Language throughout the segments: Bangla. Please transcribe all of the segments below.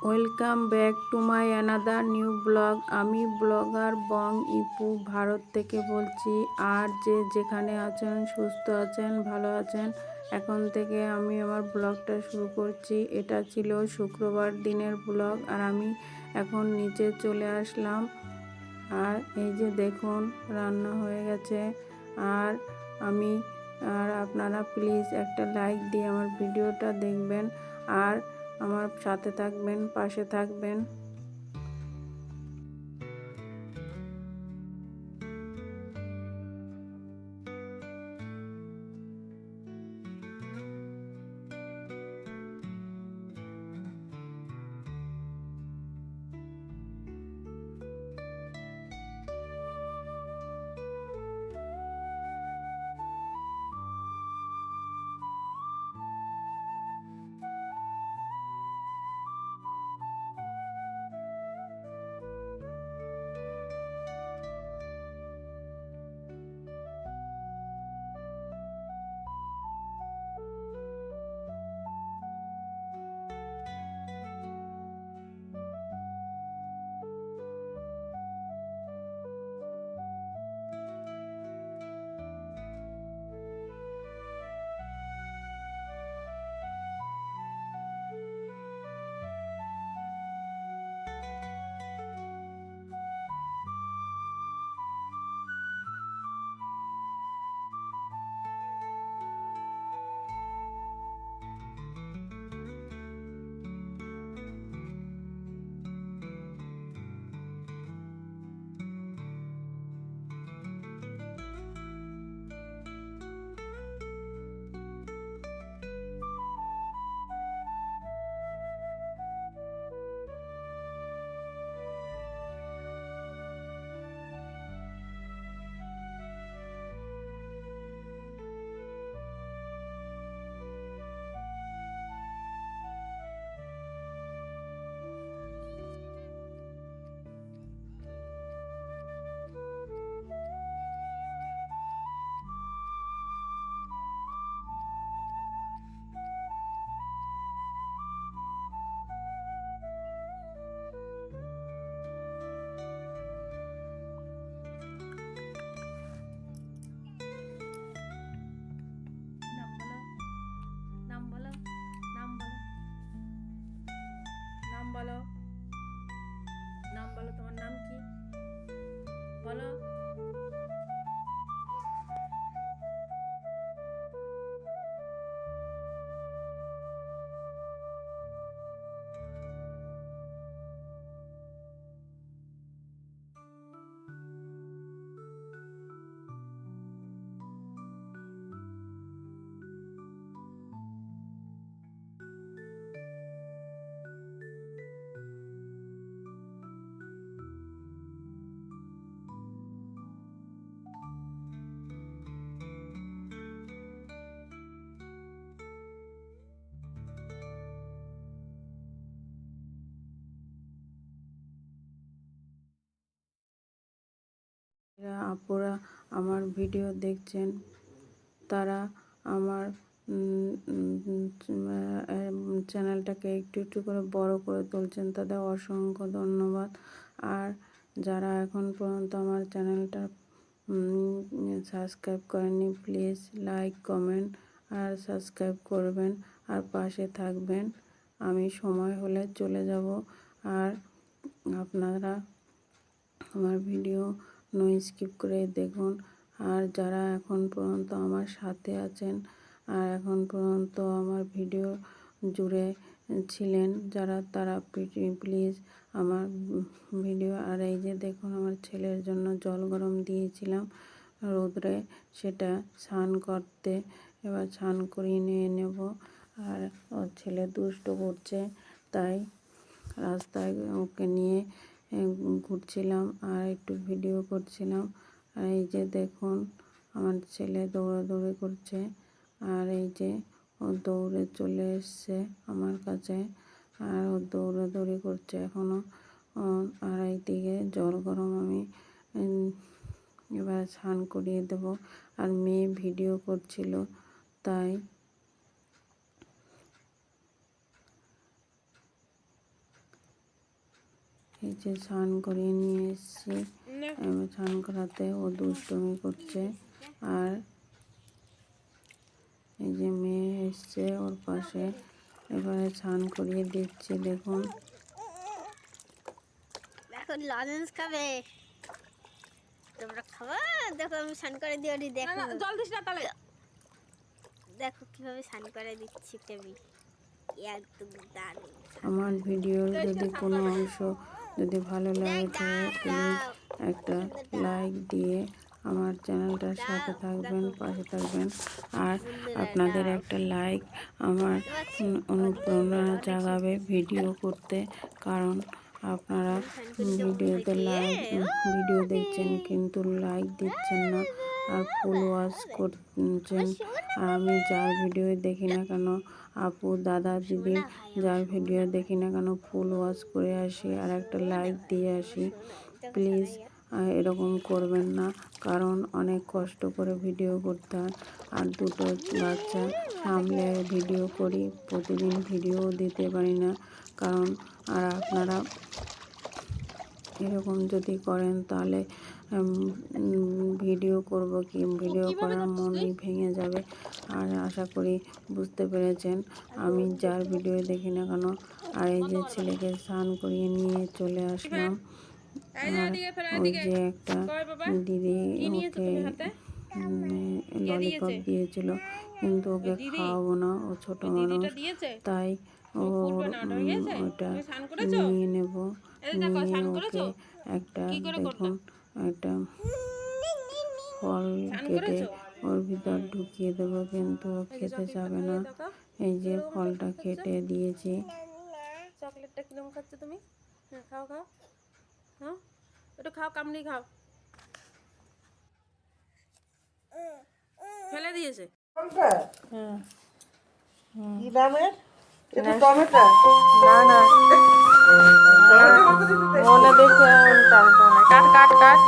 Welcome back to my another new blog. আমি ব্লগার বং ইপু ভারত থেকে বলছি। আর যে যেখানে আছেন, সুস্থ আছেন, ভালো আছেন, এখন থেকে আমি আমার ব্লগটা শুরু করছি। এটা ছিল শুক্রবার দিনের ব্লগ। আর আমি এখন নিচে চলে আসলাম। আর এই যে দেখুন, রান্না হয়ে গেছে। আর আপনারা প্লিজ একটা লাইক দিয়ে আমার ভিডিওটা দেখবেন আর আমার সাথে থাকবেন, পাশে থাকবেন। নাম বলো, নাম বলো, নাম বলো, নাম বলো, তোমার নাম কি বলো? যারা আপুরা আমার ভিডিও দেখছেন, তারা আমার চ্যানেলটাকে একটু একটু করে বড় করে তুলছেন, তাদের অসংখ্য ধন্যবাদ। আর যারা এখন পর্যন্ত আমার চ্যানেলটা সাবস্ক্রাইব করেননি, প্লিজ লাইক, কমেন্ট আর সাবস্ক্রাইব করবেন আর পাশে থাকবেন। আমি সময় হলে চলে যাব। আর আপনারা আমার ভিডিও নো স্কিপ করে দেখুন। আর যারা এখন পর্যন্ত আমার সাথে আছেন আর এখন পর্যন্ত আমার ভিডিও জুড়ে ছিলেন যারা, তারা প্লিজ আমার ভিডিও। আর এই যে দেখুন, আমার ছেলের জন্য জল গরম দিয়েছিলাম রোদ্রে, সেটা স্নান করতে, এবার স্নান করিয়ে নিয়ে নেব। আর ওর ছেলে দুষ্ট করছে, তাই রাস্তায় ওকে নিয়ে ঘুরছিলাম আর একটু ভিডিও করছিলাম। আর এই যে দেখুন, আমার ছেলে দৌড়াদৌড়ি করছে। আর এই যে ও দৌড়ে চলে এসছে আমার কাছে, আর ও দৌড়াদৌড়ি করছে এখনও। আর এইদিকে জল গরম আমি এবার স্নান করিয়ে দেব। আর মেয়ে ভিডিও করছিল, তাই এই যে স্নান করিয়ে নিয়ে এসেছি, স্নান করাতে ও দুষ্টুমি করছে। আর এই যে মেয়ে এসছে ওর পাশে, এবারে স্নান করিয়ে দিচ্ছি। দেখুন দেখো লজেন্স খাবে, তোমরা খাবা? দেখো আমি স্নান করে দিও নি, দেখো জল দিস না তাহলে। দেখো কিভাবে স্নান করে দিচ্ছি আমি, একদম দারুণ। আমার ভিডিওর যদি কোনো অংশ যদি ভালো লাগে থাকে প্লিজ একটা লাইক দিয়ে আমার চ্যানেলটার সাথে থাকবেন, পাশে থাকবেন। আর আপনাদের একটা লাইক আমার অনুপ্রেরণা জাগাবে ভিডিও করতে, কারণ আপনারা ভিডিও দেখছেন কিন্তু লাইক দিচ্ছেন না আর ফুল ওয়াচ করছেন। আর আমি যার ভিডিও দেখি না কেন, আপু দাদা দিদি যার ভিডিও দেখি না কেন ফুল ওয়াচ করে আসি আর একটা লাইক দিয়ে আসি। প্লিজ এরকম করবেন না, কারণ অনেক কষ্ট করে ভিডিও করতে হয়। আর দুটো বাচ্চা সামলে ভিডিও করি, প্রতিদিন ভিডিও দিতে পারি না কারণ। আর আপনারা এরকম যদি করেন তাহলে ভিডিও করব কি, ভিডিও করার মনই ভেঙে যাবে। আর আশা করি বুঝতে পেরেছেন আমি যার ভিডিও দেখি না কেন। আর এই যে ছেলেকে স্নান করিয়ে নিয়ে চলে আসলাম। আর ওই যে একটা দিদি ওকে ললিপপ দিয়েছিল, কিন্তু ওকে খাওয়াবো না, ও ছোট মানুষ, তাই ওটা নিয়ে নেব। নিয়ে ওকে একটা দেখুন একটা ফল কেটে ওর ভিতর ঢুকিয়ে দেবো, কিন্তু ও খেতে যাবে না। এই যে ফলটা কেটে দিয়েছি। চকলেটটা কিরম খাচ্ছ তুমি? খাও খাও খাও, একটু খাও, কামড়ি খাও। ফেলে দিয়েছে। কি দামের? এটা টমেটো না না মনে দেখে টমেটো না, কাট কাট কাট।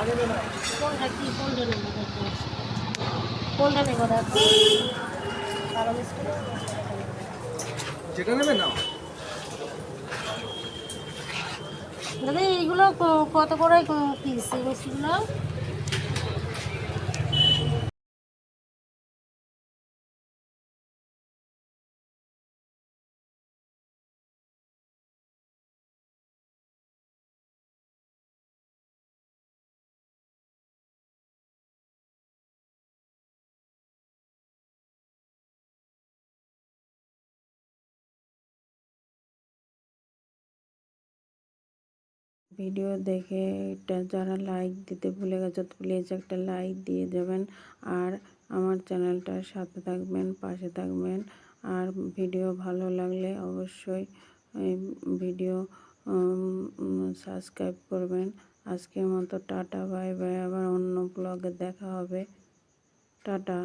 কোনটা কি কোনটা নেবো দেখো কোনটা নেবো দেখো কালো মিষ্টি নেবো যেটা নেবে নাও। দাদা এইগুলো কত করে পিস এই মিষ্টিগুলো ভিডিও দেখে এটা যারা লাইক দিতে ভুলে গেছো প্লিজ একটা লাইক দিয়ে দেবেন আর আমার চ্যানেলটার সাথে থাকবেন, পাশে থাকবেন। আর ভিডিও ভালো লাগলে অবশ্যই ভিডিও সাবস্ক্রাইব করবেন। আজকের মতো টাটা, বাই বাই, আবার অন্য ব্লগে দেখা হবে। টাটা।